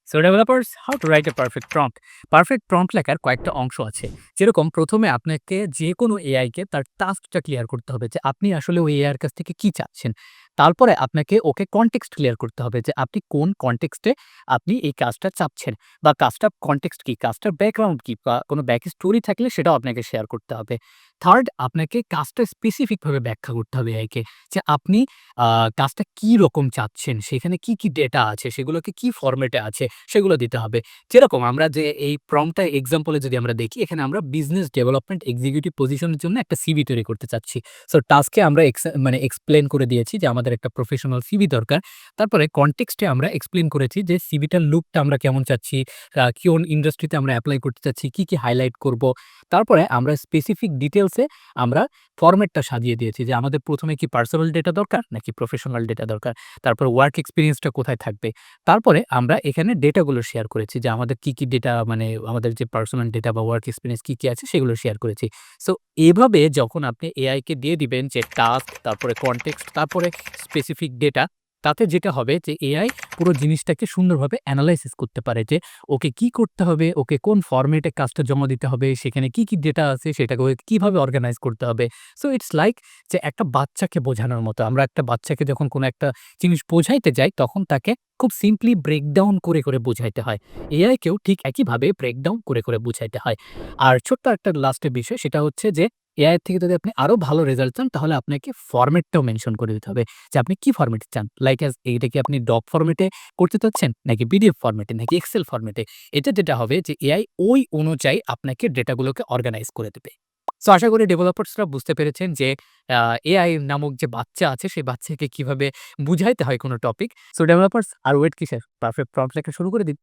So developers how to write a perfect prompt. Perfect prompt লেখার কয়েকটা অংশ আছে। যেরকম প্রথমে আপনাকে যে কোনো এআইকে তার টাস্কটা ক্লিয়ার করতে হবে যে আপনি আসলে ওই এআই এর কাছ থেকে কি চাচ্ছেন। তারপরে আপনাকে ওকে কনটেক্সট ক্লিয়ার করতে হবে যে আপনি কোন কনটেক্সটে আপনি এই কাজটা চাচ্ছেন বা কাজটার কনটেক্সট কি, কাজটার ব্যাকগ্রাউন্ড কি বা কোনো ব্যাক স্টোরি থাকলে সেটাও আপনাকে শেয়ার করতে হবে। থার্ড, আপনাকে কাজটা স্পেসিফিক ভাবে ব্যাখ্যা করতে হবে এআইকে যে আপনি আ কাজটা কি রকম চাচ্ছেন, সেখানে কি ডেটা আছে, সেগুলোকে কি ফরম্যাটে আছে সেগুলো দিতে হবে। যেরকম আমরা যে এই প্রম্পটটা এক্সাম্পল এ যদি আমরা দেখি, এখানে আমরা বিজনেস ডেভেলপমেন্ট এক্সিকিউটিভ পজিশনের জন্য একটা সিভি তৈরি করতে চাচ্ছি। সো টাস্কে আমরা এক্সপ্লেইন করে দিয়েছি যে আমাদের একটা প্রফেশনাল সিভি দরকার। তারপরে কনটেক্সট এ আমরা এক্সপ্লেইন করেছি যে সিভিটার লুকটা আমরা কেমন চাচ্ছি, কোন ইন্ডাস্ট্রিতে আমরা এপ্লাই করতে চাচ্ছি, কি হাইলাইট করব। তারপরে আমরা স্পেসিফিক ডিটেইলস এ আমরা ফরম্যাটটা সাজিয়ে দিয়েছি যে আমাদের ১ম এ কি পার্সোনাল ডেটা দরকার নাকি প্রফেশনাল ডেটা দরকার। তারপর ওয়ার্ক এক্সপেরিয়েন্সটা কোথায় থাকবে। তারপরে আমরা এখানে ডেটাগুলো শেয়ার করেছি যে আমাদের কি ডেটা, মানে আমাদের যে পার্সোনাল ডেটা বা ওয়ার্ক এক্সপেরিয়েন্স কি আছে সেগুলো শেয়ার করেছি। সো এভাবে যখন আপনি এআই কে দিয়ে দিবেন যে টাস্ক, তারপরে কনটেক্সট, তারপরে স্পেসিফিক ডেটা, তাতে যেটা হবে যে এআই পুরো জিনিসটাকে সুন্দরভাবে এনালাইসিস করতে পারে যে ওকে কি করতে হবে, ওকে কোন ফরম্যাটে কাজটা জমা দিতে হবে, সেখানে কি ডেটা আছে সেটাকে ওকে কিভাবে অর্গানাইজ করতে হবে। সো ইটস লাইক যে একটা বাচ্চাকে বোঝানোর মতো। আমরা একটা বাচ্চাকে যখন কোনো একটা জিনিস বোঝাইতে যাই তখন তাকে খুব সিম্পলি ব্রেকডাউন করে বুঝাইতে হয়। এআইকেও ঠিক একইভাবে ব্রেকডাউন করে বুঝাইতে হয়। আর ছোট্ট একটা লাস্টের বিষয়, সেটা হচ্ছে যে এআই থেকে যদি আপনি আরো ভালো রেজাল্ট চান তাহলে আপনাকে ফরম্যাটটাও মেনশন করে দিতে হবে। যে আপনি কি ফরম্যাটে চান? লাইক এইটা কি আপনি ডক ফরম্যাটে করতে চাচ্ছেন? নাকি পিডিএফ ফরম্যাটে? নাকি এক্সেল ফরম্যাটে? এটা যেটা হবে যে এআই ওই অনুযায়ী আপনাকে ডেটাগুলোকে অর্গানাইজ করে দেবে। সো আশা করি ডেভেলপার্সরা বুঝতে পেরেছেন যে আ এআই নামক যে বাচ্চা আছে সেই বাচ্চাকে কিভাবে বুঝাইতে হয় কোনো টপিক। সো ডেভেলপার্স আর ওয়েট কিসের? পারফেক্ট প্রম্পট লেখা শুরু করে দিন।